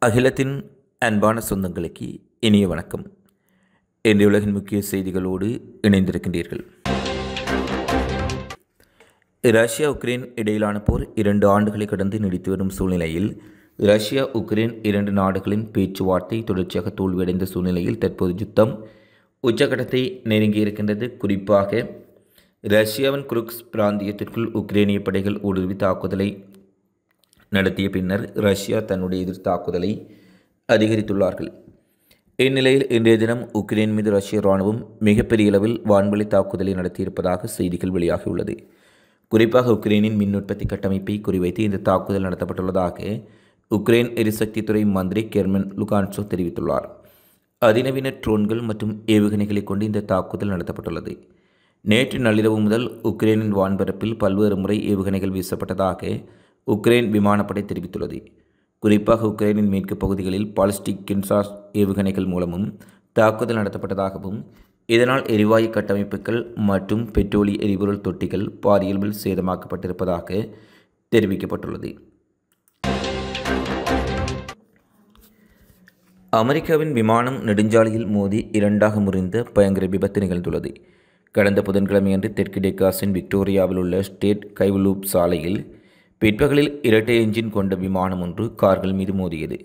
அகிலத்தின் அன்பான சொந்தங்களுக்கு இனிய வணக்கம். இன்றைய உலகின் முக்கிய செய்திகளோடு இணைந்திருக்கின்றீர்கள். ரஷ்யா உக்ரைன் இடையிலான போர் 2 ஆண்டுகளை கடந்து நீடித்து வரும் சூழ்நிலையில் ரஷ்யா உக்ரைன் 2 நாடுகளின் பேச்சுவார்த்தை தொடர்ச்சியாக தோல்வியடைந்த சூழ்நிலையில் தற்போது யுத்தம் உச்சகட்டத்தை நெருங்கியிருக்கின்றது. குறிப்பாக ரஷ்யாவின் குருக்ஸ் பிராந்தியத்திற்குள் உக்ரைனிய படைகள் ஊடுருவி தாக்குதலை நடத்திய பின்னர் ரஷ்யா தன்னுடைய எதிர் தாக்குதலை அதிகரித்துள்ளார்கள். இந்நிலையில் இன்றைய தினம் உக்ரைன் மீது ரஷ்ய இராணுவம் மிகப்பெரிய அளவில் வான்வழி தாக்குதலை நடத்தியிருப்பதாக செய்திகள் வெளியாகியுள்ளது. குறிப்பாக உக்ரைனின் மின் உற்பத்தி கட்டமைப்பை குறிவைத்து இந்த தாக்குதல் நடத்தப்பட்டுள்ளதாக உக்ரைன் எரிசக்தித்துறை மந்திரி கெர்மன் லுகான்சோ தெரிவித்துள்ளார். அதிநவீன ட்ரோன்கள் மற்றும் ஏவுகணைகளை கொண்டு இந்த தாக்குதல் நடத்தப்பட்டுள்ளது. நேற்று நள்ளிரவு முதல் உக்ரைனின் வான்பரப்பில் பல்வேறு முறை ஏவுகணைகள் வீசப்பட்டதாக உக்ரைன் விமானப்படை தெரிவித்துள்ளது. குறிப்பாக உக்ரைனின் மேற்கு பகுதிகளில் பாலிஸ்டிக் கின்சாஸ் ஏவுகணைகள் மூலமும் தாக்குதல் நடத்தப்பட்டதாகவும் இதனால் எரிவாயு கட்டமைப்புகள் மற்றும் பெட்ரோலிய எரிபொருள் தொட்டிகள் பாரியளவில் சேதமாக்கப்பட்டிருப்பதாக தெரிவிக்கப்பட்டுள்ளது. அமெரிக்காவின் விமானம் நெடுஞ்சாலையில் மோதி 2ஆக முறிந்த பயங்கர விபத்து நிகழ்ந்துள்ளது. கடந்த புதன்கிழமையன்று தெற்கு டெக்காஸின் விக்டோரியாவில் உள்ள ஸ்டேட் கைவ்லூப் சாலையில் பிற்பகலில் இரட்டை என்ஜின் கொண்ட விமானம் ஒன்று கார்கள் மீது மோதியது.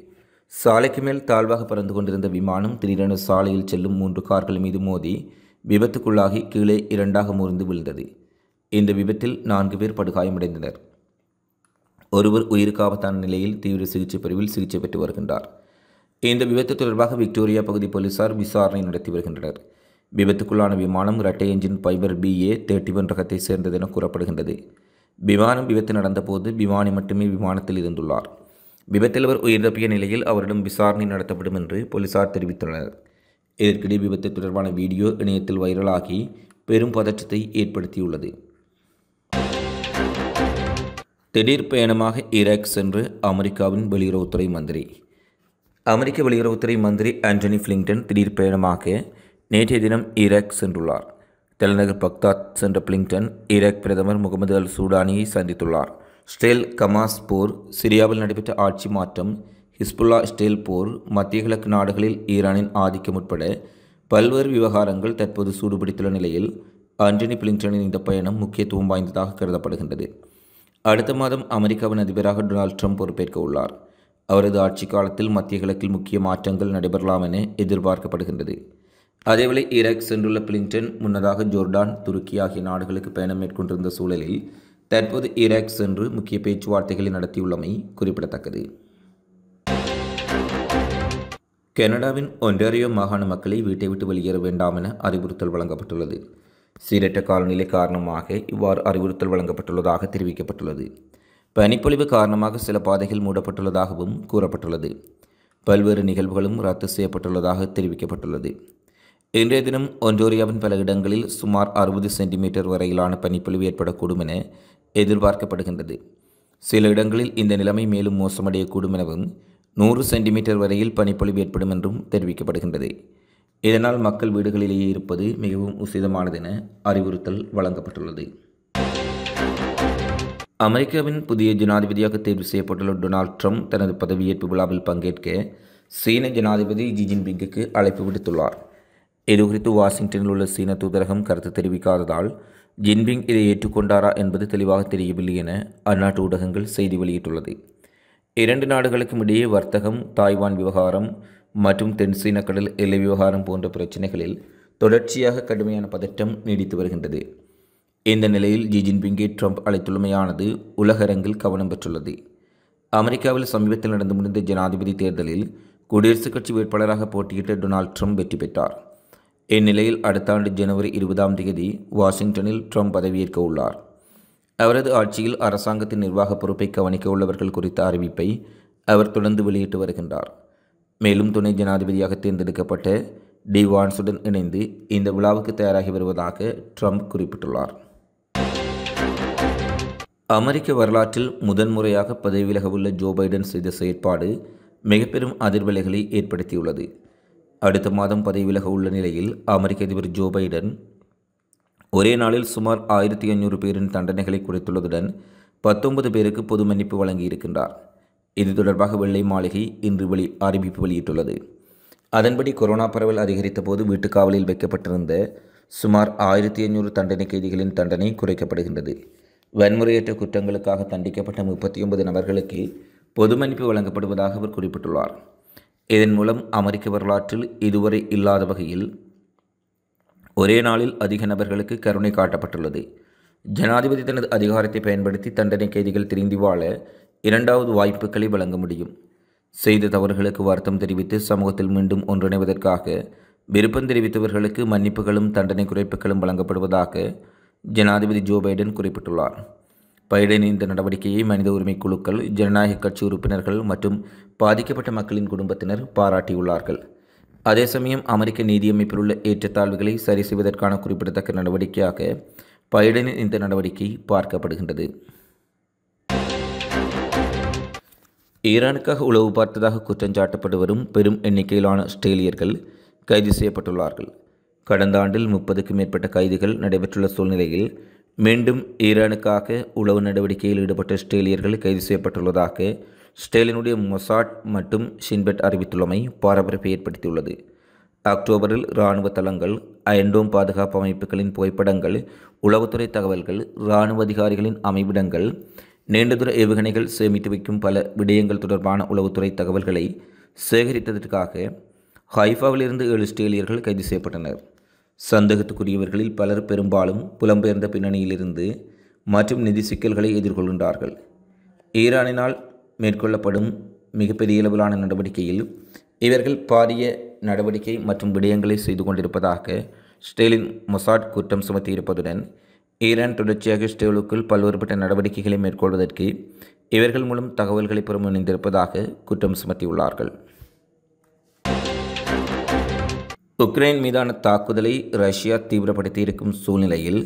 சாலைக்கு மேல் தாழ்வாக பறந்து கொண்டிருந்த விமானம் திடீரென சாலையில் செல்லும் 3 கார்கள் மீது மோதி விபத்துக்குள்ளாகி கீழே 2ஆக முறிந்து விழுந்தது. இந்த விபத்தில் 4 பேர் படுகாயமடைந்தனர். ஒருவர் உயிருக்கு ஆபத்தான நிலையில் தீவிர சிகிச்சை பிரிவில் சிகிச்சை பெற்று வருகின்றார். இந்த விபத்து தொடர்பாக விக்டோரியா பகுதி போலீசார் விசாரணை நடத்தி வருகின்றனர். விபத்துக்குள்ளான விமானம் இரட்டை என்ஜின் ஃபைபர் BA-31 ரகத்தை சேர்ந்தது என கூறப்படுகின்றது. விமானம் விபத்து நடந்தபோது விமானி மட்டுமே விமானத்தில் இருந்துள்ளார். விபத்தில் அவர் உயிர் தப்பிய நிலையில் அவரிடம் விசாரணை நடத்தப்படும் என்று போலீசார் தெரிவித்துள்ளனர். இதற்கிடையே விபத்து தொடர்பான வீடியோ இணையத்தில் வைரலாகி பெரும் பதற்றத்தை ஏற்படுத்தியுள்ளது. திடீர் பயணமாக ஈராக் சென்று அமெரிக்காவின் வெளியுறவுத்துறை மந்திரி. அமெரிக்க வெளியுறவுத்துறை மந்திரி ஆண்டனி பிளிங்டன் திடீர் பயணமாக நேற்றைய தினம் ஈராக் சென்றுள்ளார். தலைநகர் பக்தாத் சென்ற பிளிங்டன் ஈராக் பிரதமர் முகமது அல் சூடானியை சந்தித்துள்ளார். இஸ்ரேல் கமாஸ் போர், சிரியாவில் நடைபெற்ற ஆட்சி மாற்றம், ஹிஸ்புல்லா இஸ்ரேல் போர், மத்திய கிழக்கு நாடுகளில் ஈரானின் ஆதிக்கம் உட்பட பல்வேறு விவகாரங்கள் தற்போது சூடுபிடித்துள்ள நிலையில் ஆண்டனி பிளிங்டனின் இந்த பயணம் முக்கியத்துவம் வாய்ந்ததாக கருதப்படுகின்றது. அடுத்த மாதம் அமெரிக்காவின் அதிபராக டொனால்ட் ட்ரம்ப் பொறுப்பேற்க உள்ளார். அவரது ஆட்சி காலத்தில் மத்திய கிழக்கில் முக்கிய மாற்றங்கள் நடைபெறலாம் என எதிர்பார்க்கப்படுகின்றது. அதேவேளை ஈராக் சென்றுள்ள பிளிங்டன் முன்னதாக ஜோர்டான், துருக்கி ஆகிய நாடுகளுக்கு பயணம் மேற்கொண்டிருந்த சூழலில் தற்போது ஈராக் சென்று முக்கிய பேச்சுவார்த்தைகளை நடத்தியுள்ளமை குறிப்பிடத்தக்கது. கனடாவின் ஒன்டாரியோ மாகாண மக்களை வீட்டை விட்டு வெளியேற வேண்டாம் என அறிவுறுத்தல் வழங்கப்பட்டுள்ளது. சீரற்ற காலநிலை காரணமாக இவ்வாறு அறிவுறுத்தல் வழங்கப்பட்டுள்ளதாக தெரிவிக்கப்பட்டுள்ளது. பனிப்பொழிவு காரணமாக சில பாதைகள் மூடப்பட்டுள்ளதாகவும் கூறப்பட்டுள்ளது. பல்வேறு நிகழ்வுகளும் ரத்து செய்யப்பட்டுள்ளதாக தெரிவிக்கப்பட்டுள்ளது. இன்றைய தினம் ஒன்டாரியோவின் பல இடங்களில் சுமார் 60 சென்டிமீட்டர் வரையிலான பனிப்பொழிவு ஏற்படக்கூடும் என எதிர்பார்க்கப்படுகின்றது. சில இடங்களில் இந்த நிலைமை மேலும் மோசமடையக்கூடும் எனவும் 100 சென்டிமீட்டர் வரையில் பனிப்பொழிவு ஏற்படும் என்றும் தெரிவிக்கப்படுகின்றது. இதனால் மக்கள் வீடுகளிலேயே இருப்பது மிகவும் உசிதமானது என அறிவுறுத்தல் வழங்கப்பட்டுள்ளது. அமெரிக்காவின் புதிய ஜனாதிபதியாக தேர்வு செய்யப்பட்டுள்ள டொனால்ட் ட்ரம்ப் தனது பதவியேற்பு விழாவில் பங்கேற்க சீன ஜனாதிபதி ஜி ஜின்பிங்குக்கு அழைப்பு விடுத்துள்ளார். இதுகுறித்து வாஷிங்டனில் உள்ள சீன தூதரகம் கருத்து தெரிவிக்காததால் ஜின்பிங் இதை ஏற்றுக்கொண்டாரா என்பது தெளிவாக தெரியவில்லை என அந்நாட்டு ஊடகங்கள் செய்தி வெளியிட்டுள்ளது. 2 நாடுகளுக்கும் இடையே வர்த்தகம், தாய்வான் விவகாரம் மற்றும் தென் சீன கடல் எல்லை விவகாரம் போன்ற பிரச்சினைகளில் தொடர்ச்சியாக கடுமையான பதற்றம் நீடித்து வருகின்றது. இந்த நிலையில் ஜி ஜின்பிங்கை ட்ரம்ப் அழைத்துள்ளமையானது உலகரங்கில் கவனம் பெற்றுள்ளது. அமெரிக்காவில் சமீபத்தில் நடந்து முடிந்த ஜனாதிபதி தேர்தலில் குடியரசுக் கட்சி வேட்பாளராக போட்டியிட்ட டொனால்ட் ட்ரம்ப் வெற்றி பெற்றார். இந்நிலையில் அடுத்த ஆண்டு ஜனவரி 20ஆம் தேதி வாஷிங்டனில் ட்ரம்ப் பதவியேற்க உள்ளார். அவரது ஆட்சியில் அரசாங்கத்தின் நிர்வாக பொறுப்பை கவனிக்க உள்ளவர்கள் குறித்த அறிவிப்பை அவர் தொடர்ந்து வெளியிட்டு வருகின்றார். மேலும் துணை ஜனாதிபதியாக தேர்ந்தெடுக்கப்பட்ட டி வான்ஸுடன் இணைந்து இந்த விழாவுக்கு தயாராகி வருவதாக ட்ரம்ப் குறிப்பிட்டுள்ளார். அமெரிக்க வரலாற்றில் முதன்முறையாக பதவி விலக உள்ள ஜோ பைடன் செய்த செயற்பாடு மிக பெரும் அதிர்வலைகளை ஏற்படுத்தியுள்ளது. அடுத்த மாதம் பதவி விலக உள்ள நிலையில் அமெரிக்க அதிபர் ஜோ பைடன் ஒரே நாளில் சுமார் 1500 பேரின் தண்டனைகளை குறைத்துள்ளதுடன் 19 பேருக்கு பொது மன்னிப்பு வழங்கியிருக்கின்றார். இது தொடர்பாக வெள்ளை மாளிகை இன்று அறிவிப்பு வெளியிட்டுள்ளது. அதன்படி கொரோனா பரவல் அதிகரித்த போது வீட்டுக்காவலில் வைக்கப்பட்டிருந்த சுமார் 1500 தண்டனை கைதிகளின் தண்டனை குறைக்கப்படுகின்றது. வன்முறையற்ற குற்றங்களுக்காக தண்டிக்கப்பட்ட 39 நபர்களுக்கு பொது மன்னிப்பு வழங்கப்படுவதாக அவர் குறிப்பிட்டுள்ளார். இதன் மூலம் அமெரிக்க வரலாற்றில் இதுவரை இல்லாத வகையில் ஒரே நாளில் அதிக நபர்களுக்கு கருணை காட்டப்பட்டுள்ளது. ஜனாதிபதி தனது அதிகாரத்தை பயன்படுத்தி தண்டனை கைதிகள் திரும்பி வாழ 2வது வாய்ப்புகளை வழங்க முடியும். செய்த தவறுகளுக்கு வருத்தம் தெரிவித்து சமூகத்தில் மீண்டும் ஒன்றிணைவதற்காக விருப்பம் தெரிவித்தவர்களுக்கு மன்னிப்புகளும் தண்டனை குறைப்புகளும் வழங்கப்படுவதாக ஜனாதிபதி ஜோ பைடன் குறிப்பிட்டுள்ளார். பைடனின் இந்த நடவடிக்கையை மனித உரிமை குழுக்கள், ஜனநாயக கட்சி உறுப்பினர்கள் மற்றும் பாதிக்கப்பட்ட மக்களின் குடும்பத்தினர் பாராட்டியுள்ளார்கள். அதே சமயம் அமெரிக்க நீதியமைப்பில் உள்ள ஏற்றத்தாழ்வுகளை சரி செய்வதற்கான குறிப்பிடத்தக்க நடவடிக்கையாக பைடனின் இந்த நடவடிக்கை பார்க்கப்படுகின்றது. ஈரானுக்காக உளவு பார்த்ததாக குற்றஞ்சாட்டப்பட்டு வரும் பெரும் எண்ணிக்கையிலான ஆஸ்திரேலியர்கள் கைது செய்யப்பட்டுள்ளார்கள். கடந்த ஆண்டில் 30க்கும் மேற்பட்ட கைதுகள் நடைபெற்றுள்ள சூழ்நிலையில் மீண்டும் ஈரானுக்காக உளவு நடவடிக்கையில் ஈடுபட்ட ஆஸ்திரேலியர்கள் கைது செய்யப்பட்டுள்ளதாக ஆஸ்திரேலியனுடைய மொசாட் மற்றும் ஷின்பெட் அறிவித்துள்ளமை பரபரப்பை ஏற்படுத்தியுள்ளது. அக்டோபரில் இராணுவ தளங்கள், அயன்டோம் பாதுகாப்பு அமைப்புகளின் புகைப்படங்கள், உளவுத்துறை தகவல்கள், இராணுவ அதிகாரிகளின் அமைவிடங்கள், நீண்டதூர ஏவுகணைகள் சேமித்து வைக்கும் பல விடயங்கள் தொடர்பான உளவுத்துறை தகவல்களை சேகரித்ததற்காக ஹைஃபாவிலிருந்து 7 ஆஸ்திரேலியர்கள் கைது செய்யப்பட்டனர். சந்தேகத்துக்குரியவர்களில் பலர் பெரும்பாலும் புலம்பெயர்ந்த பின்னணியிலிருந்து மற்றும் நிதி சிக்கல்களை எதிர்கொள்கின்றார்கள். ஈரானினால் மேற்கொள்ளப்படும் மிகப்பெரிய அளவிலான நடவடிக்கையில் இவர்கள் பாரிய நடவடிக்கை மற்றும் விடயங்களை செய்து கொண்டிருப்பதாக ஆஸ்திரேலியன் மொசாட் குற்றம் சுமத்தியிருப்பதுடன் ஈரான் தொடர்ச்சியாக இஸ்ரேலுக்குள் பல்வேறுபட்ட நடவடிக்கைகளை மேற்கொள்வதற்கு இவர்கள் மூலம் தகவல்களை பெற முனைந்திருப்பதாக குற்றம் சுமத்தியுள்ளார்கள். உக்ரைன் மீதான தாக்குதலை ரஷ்யா தீவிரப்படுத்தியிருக்கும் சூழ்நிலையில்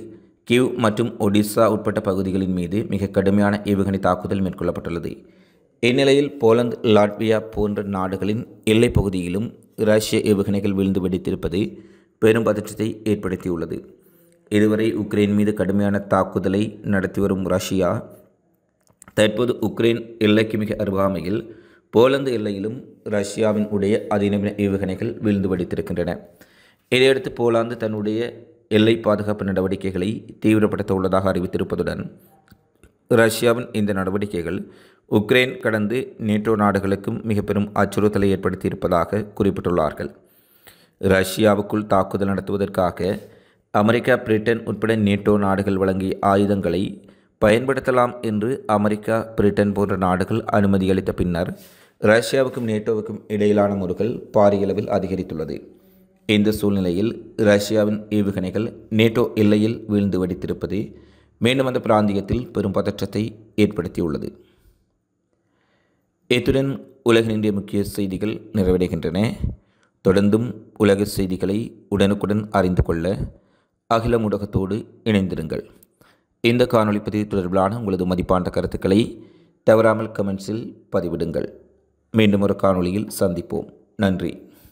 கிவ் மற்றும் ஒடிசா உட்பட்ட பகுதிகளின் மீது மிக கடுமையான ஏவுகணை தாக்குதல் மேற்கொள்ளப்பட்டுள்ளது. இந்நிலையில் போலந்து, லாட்வியா போன்ற நாடுகளின் எல்லைப் பகுதியிலும் ரஷ்ய ஏவுகணைகள் வீழ்ந்து வெடித்திருப்பது பெரும் பதற்றத்தை ஏற்படுத்தியுள்ளது. இதுவரை உக்ரைன் மீது கடுமையான தாக்குதலை நடத்தி வரும் ரஷ்யா தற்போது உக்ரைன் எல்லைக்கு மிக அருகாமையில் போலந்து எல்லையிலும் ரஷ்யாவின் உடைய அதிநவீன ஏவுகணைகள் வீழ்ந்து வெடித்திருக்கின்றன. இதையடுத்து போலாந்து தன்னுடைய எல்லை பாதுகாப்பு நடவடிக்கைகளை தீவிரப்படுத்த உள்ளதாக அறிவித்திருப்பதுடன் ரஷ்யாவின் இந்த நடவடிக்கைகள் உக்ரைன் கடந்து நேட்டோ நாடுகளுக்கும் மிக பெரும் அச்சுறுத்தலை ஏற்படுத்தியிருப்பதாக குறிப்பிட்டுள்ளார்கள். ரஷ்யாவுக்குள் தாக்குதல் நடத்துவதற்காக அமெரிக்கா, பிரிட்டன் உட்பட நேட்டோ நாடுகள் வழங்கிய ஆயுதங்களை பயன்படுத்தலாம் என்று அமெரிக்கா, பிரிட்டன் போன்ற நாடுகள் அனுமதி அளித்த பின்னர் ரஷ்யாவுக்கும் நேட்டோவுக்கும் இடையிலான முறுகல் பாரிய அளவில் அதிகரித்துள்ளது. இந்த சூழ்நிலையில் ரஷ்யாவின் ஏவுகணைகள் நேட்டோ எல்லையில் வீழ்ந்து வெடித்திருப்பது மீண்டும் அந்த பிராந்தியத்தில் பெரும் பதற்றத்தை ஏற்படுத்தியுள்ளது. இத்துடன் உலகினுடைய முக்கிய செய்திகள் நிறைவடைகின்றன. தொடர்ந்தும் உலக செய்திகளை உடனுக்குடன் அறிந்து கொள்ள அகில ஊடகத்தோடு இணைந்திருங்கள். இந்த காணொளி பதிவு தொடர்பிலான உங்களது மதிப்பான கருத்துக்களை தவறாமல் கமெண்ட்ஸில் பதிவிடுங்கள். மீண்டும் ஒரு காணொளியில் சந்திப்போம். நன்றி.